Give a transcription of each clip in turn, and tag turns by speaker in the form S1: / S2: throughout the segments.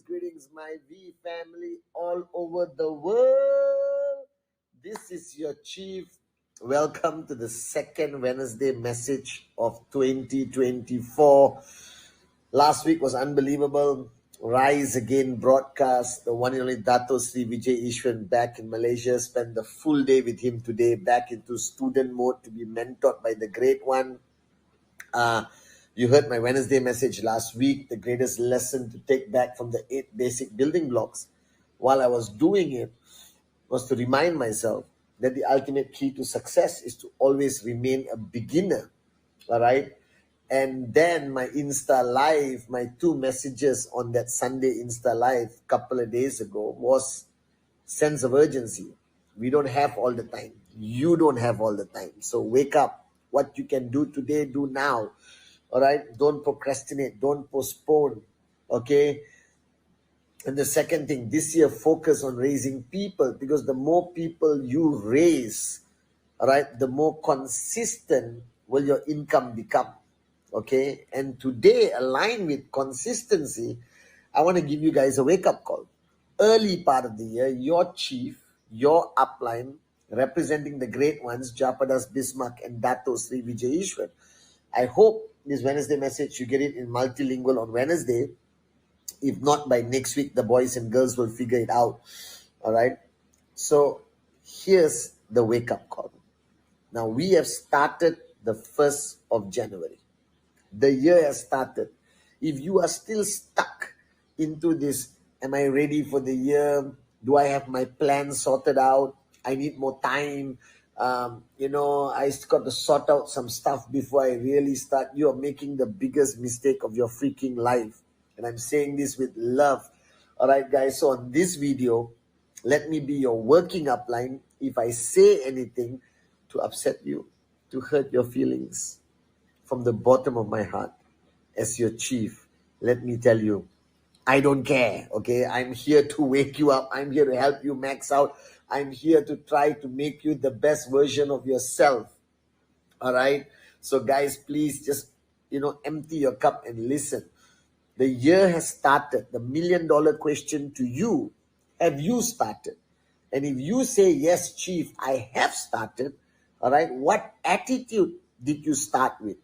S1: Greetings, my V family all over the world. This is your Chief. Welcome to the second Wednesday message of 2024. Last week was unbelievable. Rise Again broadcast. The one and only Dato Sri Vijay Ishwan back in Malaysia. Spent the full day with him today, back into student mode to be mentored by the great one. You heard my Wednesday message last week, the greatest lesson to take back from the 8 basic building blocks. While I was doing it, was to remind myself that the ultimate key to success is to always remain a beginner. All right. And then my Insta Live, my 2 messages on that Sunday Insta Live a couple of days ago was sense of urgency. We don't have all the time. You don't have all the time. So wake up. What you can do today, do now. All right. Don't procrastinate. Don't postpone. Okay. And the second thing, this year, focus on raising people, because the more people you raise, all right, the more consistent will your income become. Okay. And today, aligned with consistency, I want to give you guys a wake-up call. Early part of the year, your chief, your upline, representing the great ones, Japadas Bismarck and Dato Sri Vijay Ishwan. I hope this Wednesday message, you get it in multilingual on Wednesday. If not, by next week, the boys and girls will figure it out. All right. So here's the wake-up call. Now, we have started the 1st of January. The year has started. If you are still stuck into this, am I ready for the year? Do I have my plan sorted out? I need more time. I got to sort out some stuff before I really start. You are making the biggest mistake of your freaking life. And I'm saying this with love. All right, guys. So on this video, let me be your working upline. If I say anything to upset you, to hurt your feelings, from the bottom of my heart, as your chief, let me tell you, I don't care. Okay. I'm here to wake you up. I'm here to help you max out. I'm here to try to make you the best version of yourself. All right. So guys, please just, empty your cup and listen. The year has started. The $1 million question to you, have you started? And if you say, yes, chief, I have started. All right. What attitude did you start with?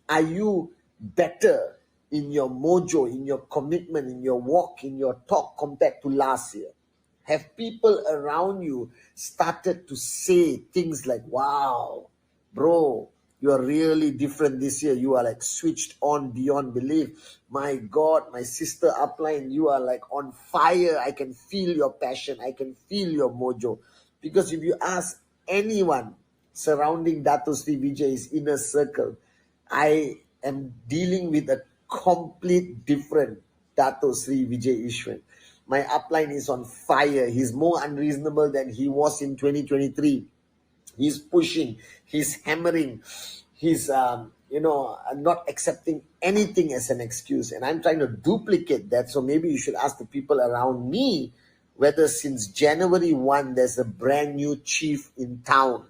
S1: Are you better in your mojo, in your commitment, in your walk, in your talk compared to last year? Have people around you started to say things like, wow, bro, you are really different this year. You are like switched on beyond belief. My God, my sister upline, you are like on fire. I can feel your passion. I can feel your mojo. Because if you ask anyone surrounding Dato Sri Vijay's inner circle, I am dealing with a complete different Dato Sri Vijay Ishwan. My upline is on fire. He's more unreasonable than he was in 2023. He's pushing, he's hammering, he's, not accepting anything as an excuse. And I'm trying to duplicate that. So maybe you should ask the people around me whether since January 1, there's a brand new chief in town.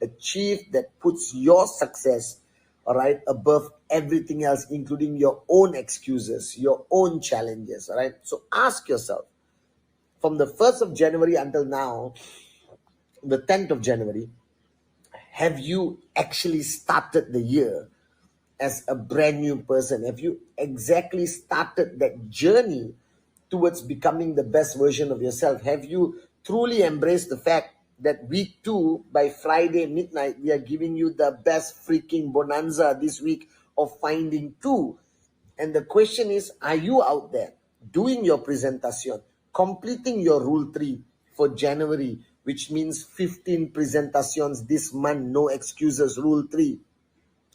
S1: A chief that puts your success, all right, above everything else, including your own excuses, your own challenges, all right? So ask yourself, from the 1st of January until now, the 10th of January, have you actually started the year as a brand new person? Have you exactly started that journey towards becoming the best version of yourself? Have you truly embraced the fact that week 2, by Friday midnight, we are giving you the best freaking bonanza this week of finding 2? And the question is, are you out there doing your presentation, completing your rule 3 for January, which means 15 presentations this month, no excuses, rule 3.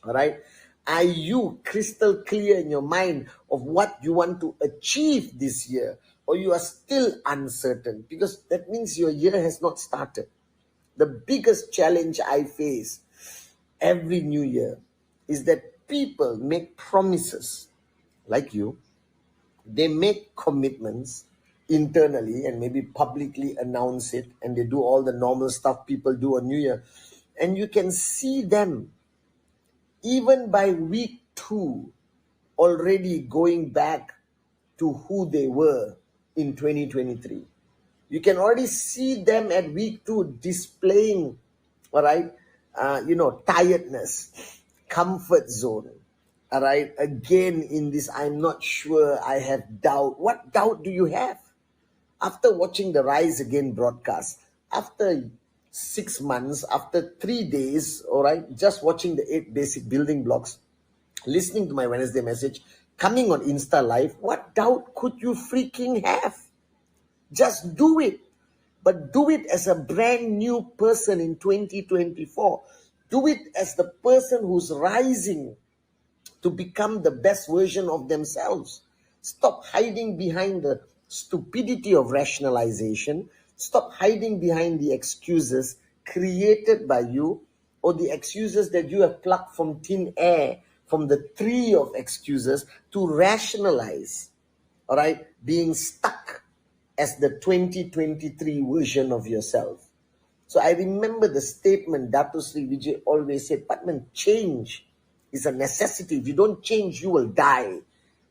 S1: All right. Are you crystal clear in your mind of what you want to achieve this year? Or you are still uncertain? Because that means your year has not started. The biggest challenge I face every new year is that people make promises like you. They make commitments internally and maybe publicly announce it, and they do all the normal stuff people do on New Year. And you can see them even by week 2 already going back to who they were in 2023. You can already see them at week 2 displaying, all right, tiredness, comfort zone, all right. Again, in this, I'm not sure, I have doubt. What doubt do you have? After watching the Rise Again broadcast, after 6 months, after 3 days, all right, just watching the 8 basic building blocks, listening to my Wednesday message, coming on Insta Live, what doubt could you freaking have? Just do it. But do it as a brand new person in 2024. Do it as the person who's rising to become the best version of themselves. Stop hiding behind the stupidity of rationalization. Stop hiding behind the excuses created by you, or the excuses that you have plucked from thin air, from the tree of excuses, to rationalize, all right, being stuck as the 2023 version of yourself. So I remember the statement Dato Sri Vijay always said, Patman, change is a necessity. If you don't change, you will die.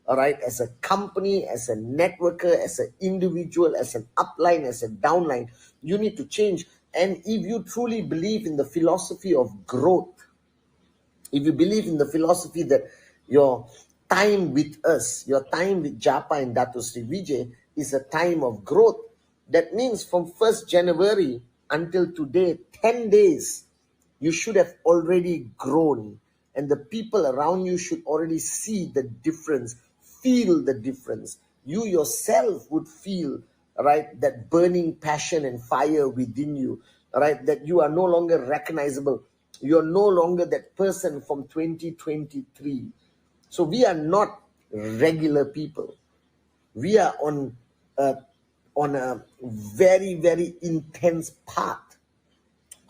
S1: All right, as a company, as a networker, as an individual, as an upline, as a downline, you need to change. And if you truly believe in the philosophy of growth, if you believe in the philosophy that your time with us, your time with Japa and Dato Sri Vijay is a time of growth, that means from 1st January until today, 10 days, you should have already grown. And the people around you should already see the difference, feel the difference. You yourself would feel, right, that burning passion and fire within you, right, that you are no longer recognizable. You're no longer that person from 2023. So we are not regular people. We are on a very, very intense path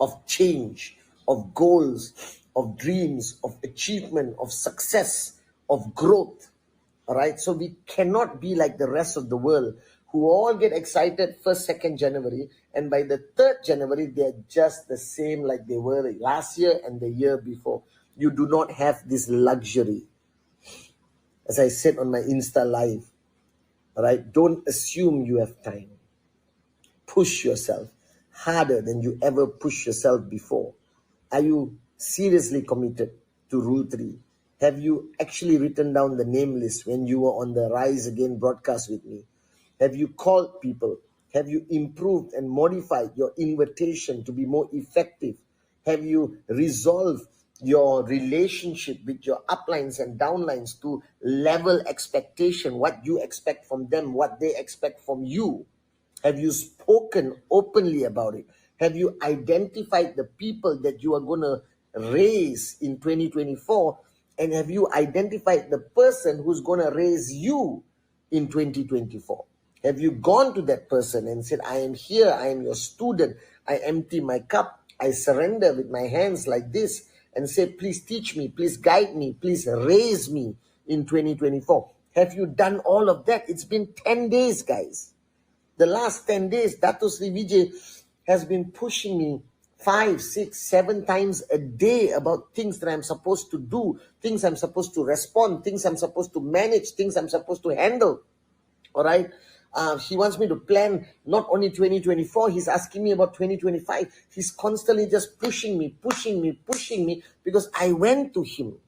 S1: of change, of goals, of dreams, of achievement, of success, of growth. All right. So we cannot be like the rest of the world who all get excited 1st, 2nd January, and by the 3rd January, they're just the same like they were last year and the year before. You do not have this luxury. As I said on my Insta Live, all right, don't assume you have time. Push yourself harder than you ever pushed yourself before. Are you seriously committed to Rule 3? Have you actually written down the name list when you were on the Rise Again broadcast with me? Have you called people? Have you improved and modified your invitation to be more effective? Have you resolved your relationship with your uplines and downlines to level expectation, what you expect from them, what they expect from you? Have you spoken openly about it? Have you identified the people that you are going to raise in 2024? And have you identified the person who's going to raise you in 2024? Have you gone to that person and said, I am here, I am your student, I empty my cup, I surrender with my hands like this, and say, please teach me, please guide me, please raise me in 2024? Have you done all of that? It's been 10 days, guys. The last 10 days, Dato Sri Vijay has been pushing me 5, 6, 7 times a day about things that I'm supposed to do, things I'm supposed to respond, things I'm supposed to manage, things I'm supposed to handle. All right. He wants me to plan not only 2024, he's asking me about 2025. He's constantly just pushing me, because I went to him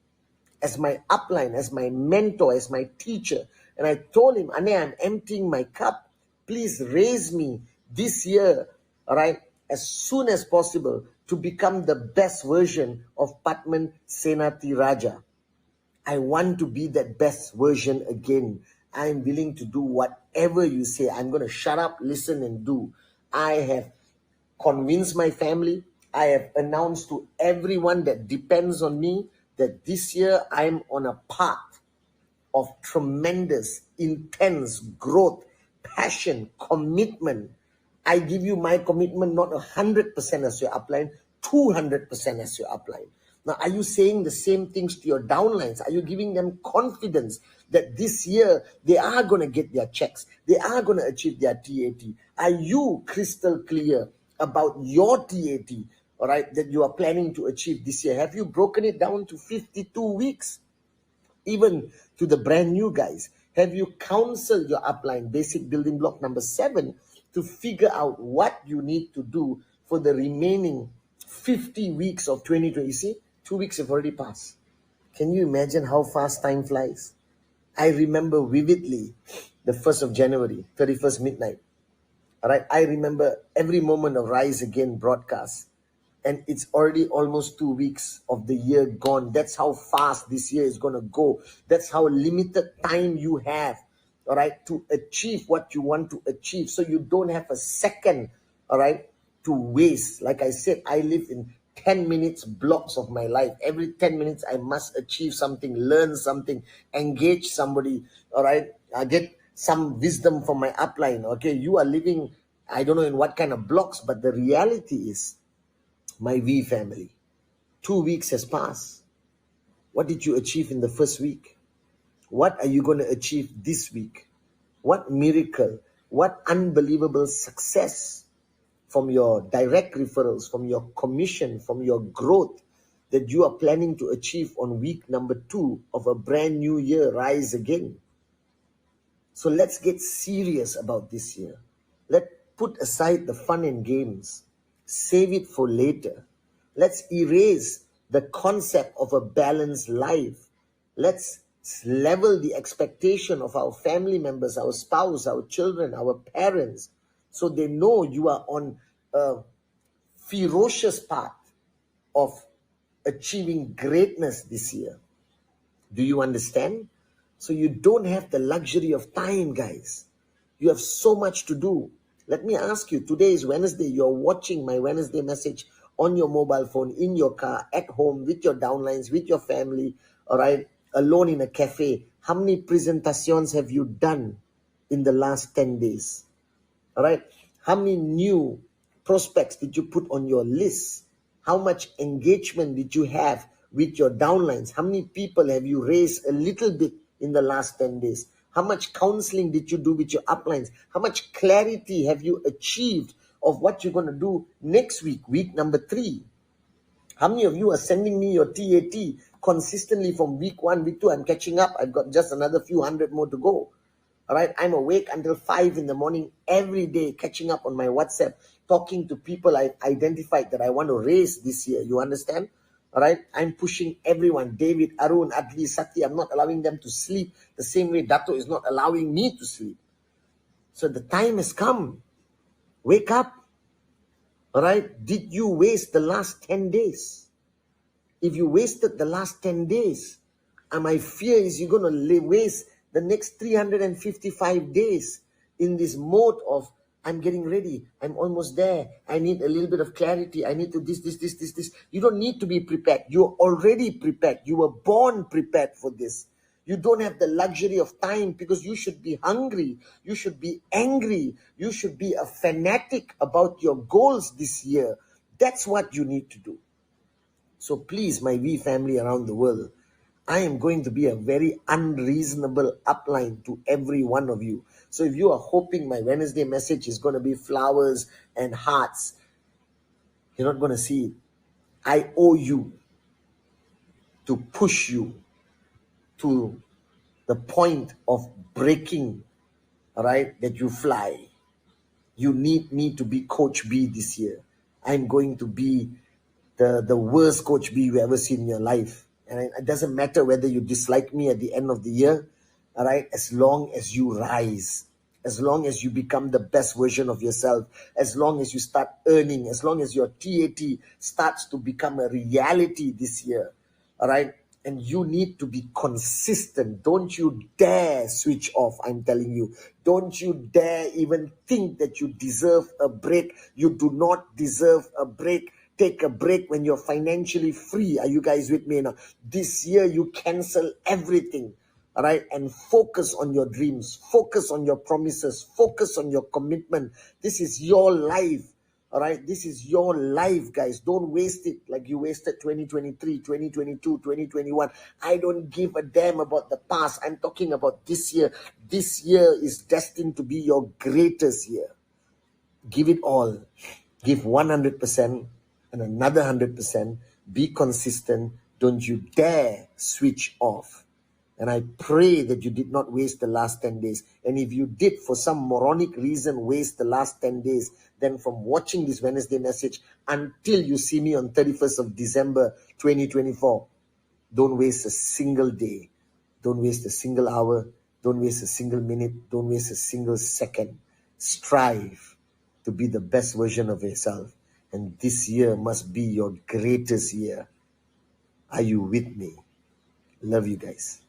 S1: as my upline, as my mentor, as my teacher. And I told him, Ane, I'm emptying my cup. Please raise me this year, all right, as soon as possible to become the best version of Patman Senati Raja. I want to be that best version again. I'm willing to do whatever you say. I'm going to shut up, listen, and do. I have convinced my family. I have announced to everyone that depends on me that this year I'm on a path of tremendous, intense growth, passion, commitment. I give you my commitment, not 100% as your upline, 200% as your upline. Now, are you saying the same things to your downlines? Are you giving them confidence that this year they are going to get their checks? They are going to achieve their TAT? Are you crystal clear about your TAT, all right, that you are planning to achieve this year? Have you broken it down to 52 weeks? Even to the brand new guys, have you counseled your upline, basic building block number 7, to figure out what you need to do for the remaining 50 weeks of 2020? See, 2 weeks have already passed. Can you imagine how fast time flies? I remember vividly the 1st of January, 31st midnight. All right, I remember every moment of Rise Again broadcast. And it's already almost 2 weeks of the year gone. That's how fast this year is going to go. That's how limited time you have, all right, to achieve what you want to achieve. So you don't have a second, all right, to waste. Like I said, I live in 10 minutes blocks of my life. Every 10 minutes, I must achieve something, learn something, engage somebody, all right, I get some wisdom from my upline. Okay, you are living, I don't know in what kind of blocks, but the reality is, my V family, 2 weeks has passed. What did you achieve in the first week? What are you going to achieve this week? What miracle, what unbelievable success from your direct referrals, from your commission, from your growth that you are planning to achieve on week number 2 of a brand new year, Rise Again. So let's get serious about this year. Let's put aside the fun and games. Save it for later. Let's erase the concept of a balanced life. Let's level the expectation of our family members, our spouse, our children, our parents, so they know you are on a ferocious path of achieving greatness this year. Do you understand? So you don't have the luxury of time, guys. You have so much to do. Let me ask you, today is Wednesday. You're watching my Wednesday message on your mobile phone, in your car, at home, with your downlines, with your family, all right, alone in a cafe. How many presentations have you done in the last 10 days? All right. How many new prospects did you put on your list? How much engagement did you have with your downlines? How many people have you raised a little bit in the last 10 days? How much counseling did you do with your uplines? How much clarity have you achieved of what you're going to do next week, week number 3? How many of you are sending me your TAT consistently from week 1, week 2? I'm catching up. I've got just another few hundred more to go. All right, I'm awake until 5 in the morning every day, catching up on my WhatsApp, talking to people I've identified that I want to raise this year. You understand? All right, I'm pushing everyone, David, Arun, Adli, Sati. I'm not allowing them to sleep the same way Dato is not allowing me to sleep. So the time has come. Wake up. All right, did you waste the last 10 days? If you wasted the last 10 days, and my fear is you're going to waste the next 355 days in this mode of, I'm getting ready, I'm almost there, I need a little bit of clarity, I need to this. You don't need to be prepared. You're already prepared. You were born prepared for this. You don't have the luxury of time, because you should be hungry, you should be angry, you should be a fanatic about your goals this year. That's what you need to do. So please, my V family around the world, I am going to be a very unreasonable upline to every one of you. So if you are hoping my Wednesday message is going to be flowers and hearts, you're not going to see it. I owe you to push you to the point of breaking, all right, that you fly. You need me to be Coach B this year. I'm going to be the worst Coach B you ever seen in your life. And it doesn't matter whether you dislike me at the end of the year, all right, as long as you rise, as long as you become the best version of yourself, as long as you start earning, as long as your TAT starts to become a reality this year, all right? And you need to be consistent. Don't you dare switch off, I'm telling you. Don't you dare even think that you deserve a break. You do not deserve a break. Take a break when you're financially free. Are you guys with me now? This year, you cancel everything. All right, and focus on your dreams, focus on your promises, focus on your commitment. This is your life. All right, this is your life, guys. Don't waste it like you wasted 2023, 2022, 2021. I don't give a damn about the past. I'm talking about this year. This year is destined to be your greatest year. Give it all. Give 100% and another 100%. Be consistent. Don't you dare switch off. And I pray that you did not waste the last 10 days. And if you did, for some moronic reason, waste the last 10 days, then from watching this Wednesday message until you see me on 31st of December 2024, don't waste a single day. Don't waste a single hour. Don't waste a single minute. Don't waste a single second. Strive to be the best version of yourself. And this year must be your greatest year. Are you with me? Love you guys.